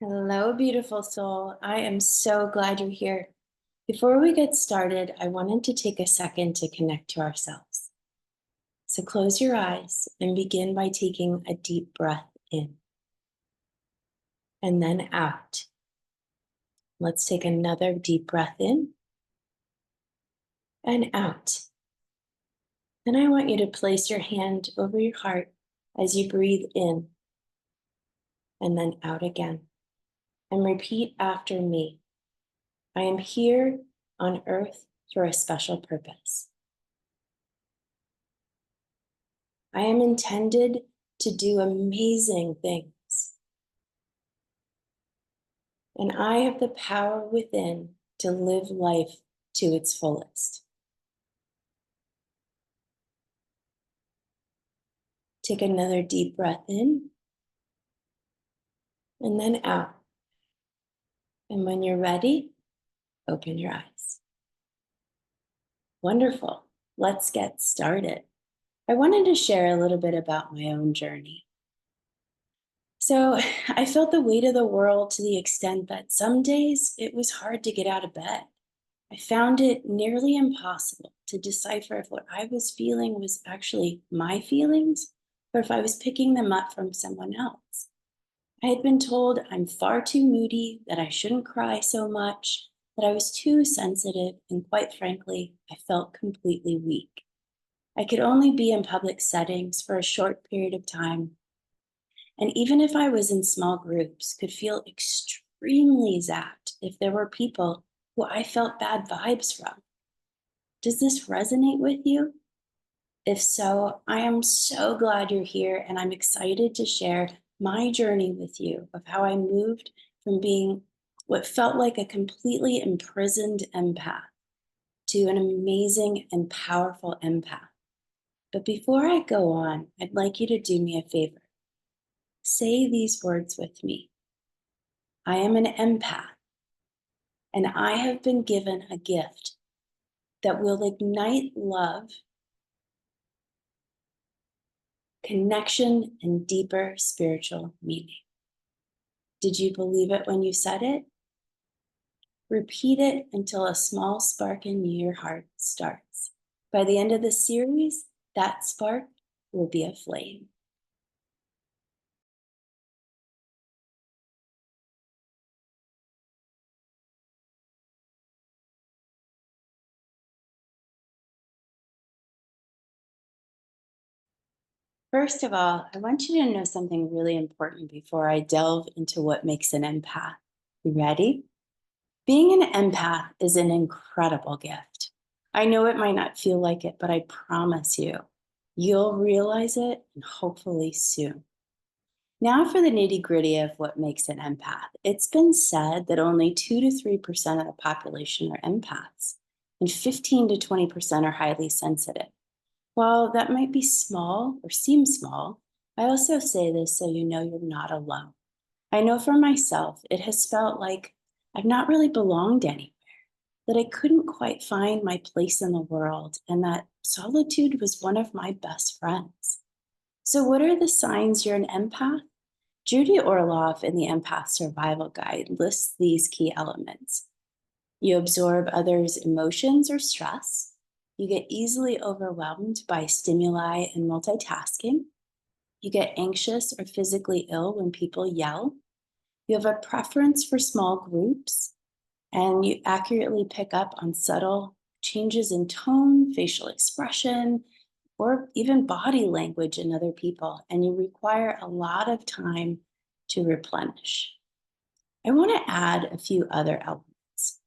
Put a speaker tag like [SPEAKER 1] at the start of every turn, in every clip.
[SPEAKER 1] Hello, beautiful soul. I am so glad you're here. Before we get started, I wanted to take a second to connect to ourselves. So close your eyes and begin by taking a deep breath in and then out. Let's take another deep breath in and out. Then I want you to place your hand over your heart as you breathe in and then out again. And repeat after me. I am here on earth for a special purpose. I am intended to do amazing things, and I have the power within to live life to its fullest. Take another deep breath in and then out. And when you're ready, open your eyes. Wonderful. Let's get started. I wanted to share a little bit about my own journey. So I felt the weight of the world to the extent that some days it was hard to get out of bed. I found it nearly impossible to decipher if what I was feeling was actually my feelings or if I was picking them up from someone else. I had been told I'm far too moody, that I shouldn't cry so much, that I was too sensitive, and quite frankly, I felt completely weak. I could only be in public settings for a short period of time, and even if I was in small groups, could feel extremely zapped if there were people who I felt bad vibes from. Does this resonate with you? If so, I am so glad you're here and I'm excited to share my journey with you of how I moved from being what felt like a completely imprisoned empath to an amazing and powerful empath. But before I go on, I'd like you to do me a favor. Say these words with me. I am an empath, and I have been given a gift that will ignite love, connection, and deeper spiritual meaning. Did you believe it when you said it? Repeat it until a small spark in your heart starts. By the end of the series, that spark will be a flame. First of all, I want you to know something really important before I delve into what makes an empath. You ready? Being an empath is an incredible gift. I know it might not feel like it, but I promise you, you'll realize it and hopefully soon. Now for the nitty gritty of what makes an empath. It's been said that only 2 to 3% of the population are empaths, and 15 to 20% are highly sensitive. While that might be small or seem small, I also say this so you know you're not alone. I know for myself, it has felt like I've not really belonged anywhere, that I couldn't quite find my place in the world, and that solitude was one of my best friends. So, what are the signs you're an empath? Judy Orloff in the Empath Survival Guide lists these key elements. You absorb others' emotions or stress. You get easily overwhelmed by stimuli and multitasking. You get anxious or physically ill when people yell. You have a preference for small groups, and you accurately pick up on subtle changes in tone, facial expression, or even body language in other people, and you require a lot of time to replenish. I want to add a few other elements.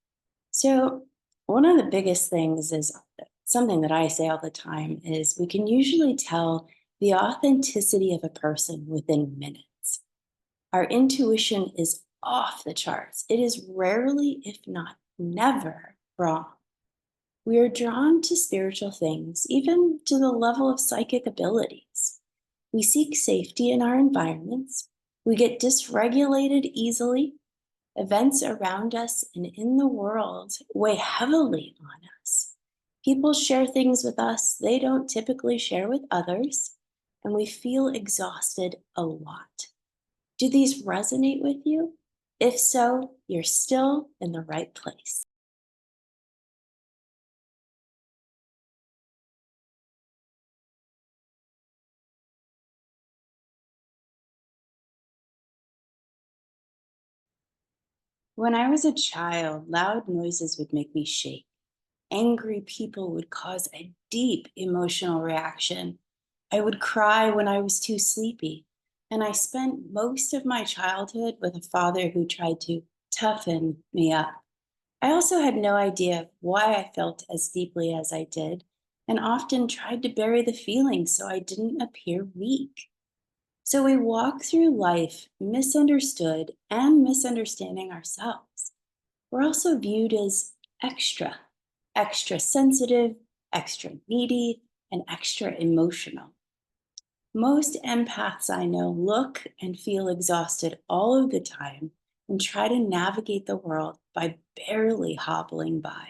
[SPEAKER 1] So, one of the biggest things is something that I say all the time is we can usually tell the authenticity of a person within minutes. Our intuition is off the charts. It is rarely, if not never, wrong. We are drawn to spiritual things, even to the level of psychic abilities. We seek safety in our environments. We get dysregulated easily. Events around us and in the world weigh heavily on us. People share things with us they don't typically share with others, and we feel exhausted a lot. Do these resonate with you? If so, you're still in the right place. When I was a child, loud noises would make me shake. Angry people would cause a deep emotional reaction. I would cry when I was too sleepy. And I spent most of my childhood with a father who tried to toughen me up. I also had no idea why I felt as deeply as I did, and often tried to bury the feelings so I didn't appear weak. So we walk through life misunderstood and misunderstanding ourselves. We're also viewed as extra, extra sensitive, extra needy, and extra emotional. Most empaths I know look and feel exhausted all of the time and try to navigate the world by barely hobbling by.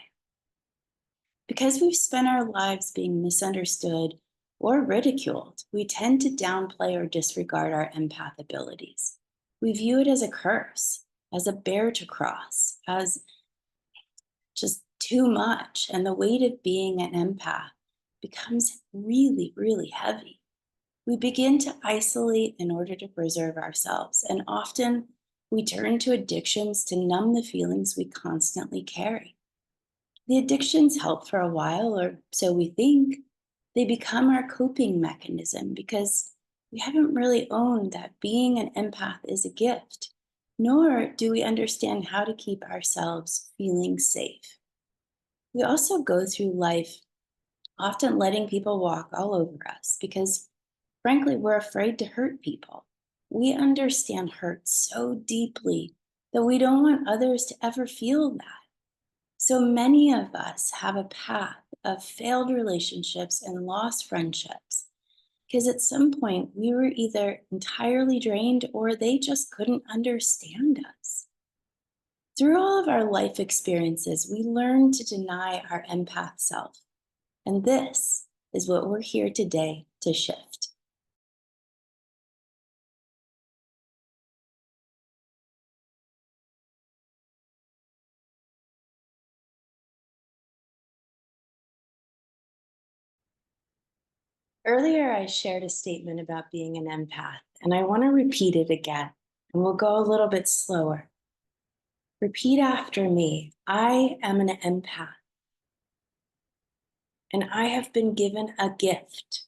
[SPEAKER 1] Because we've spent our lives being misunderstood or ridiculed, we tend to downplay or disregard our empath abilities. We view it as a curse, as a bear to cross, as just too much. And the weight of being an empath becomes really, really heavy. We begin to isolate in order to preserve ourselves. And often we turn to addictions to numb the feelings we constantly carry. The addictions help for a while, or so we think. They become our coping mechanism because we haven't really owned that being an empath is a gift, nor do we understand how to keep ourselves feeling safe. We also go through life often letting people walk all over us because, frankly, we're afraid to hurt people. We understand hurt so deeply that we don't want others to ever feel that. So many of us have a path of failed relationships and lost friendships because at some point we were either entirely drained or they just couldn't understand us. Through all of our life experiences, we learn to deny our empath self. And this is what we're here today to shift. Earlier, I shared a statement about being an empath, and I want to repeat it again. And we'll go a little bit slower. Repeat after me. I am an empath, and I have been given a gift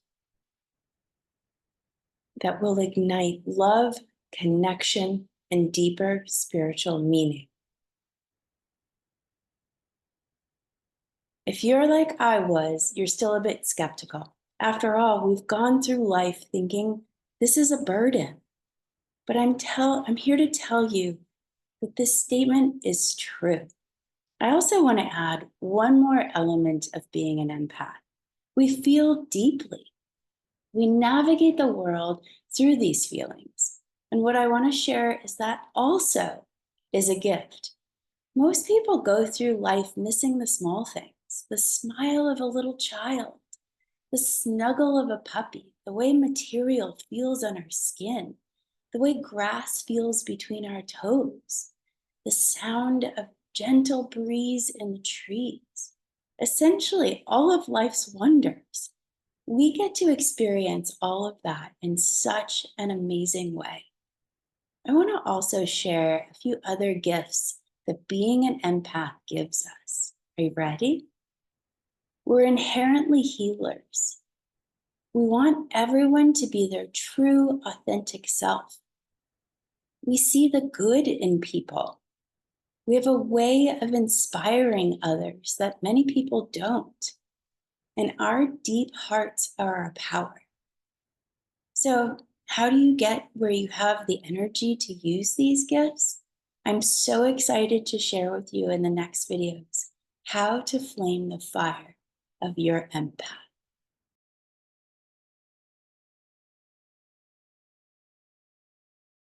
[SPEAKER 1] that will ignite love, connection, and deeper spiritual meaning. If you're like I was, you're still a bit skeptical. After all, we've gone through life thinking this is a burden. But I'm here to tell you that this statement is true. I also want to add one more element of being an empath. We feel deeply. We navigate the world through these feelings. And what I want to share is that also is a gift. Most people go through life missing the small things, the smile of a little child, the snuggle of a puppy, the way material feels on our skin, the way grass feels between our toes, the sound of gentle breeze in the trees. Essentially, all of life's wonders. We get to experience all of that in such an amazing way. I want to also share a few other gifts that being an empath gives us. Are you ready? We're inherently healers. We want everyone to be their true, authentic self. We see the good in people. We have a way of inspiring others that many people don't. And our deep hearts are our power. So, how do you get where you have the energy to use these gifts? I'm so excited to share with you in the next videos how to flame the fire of your empath.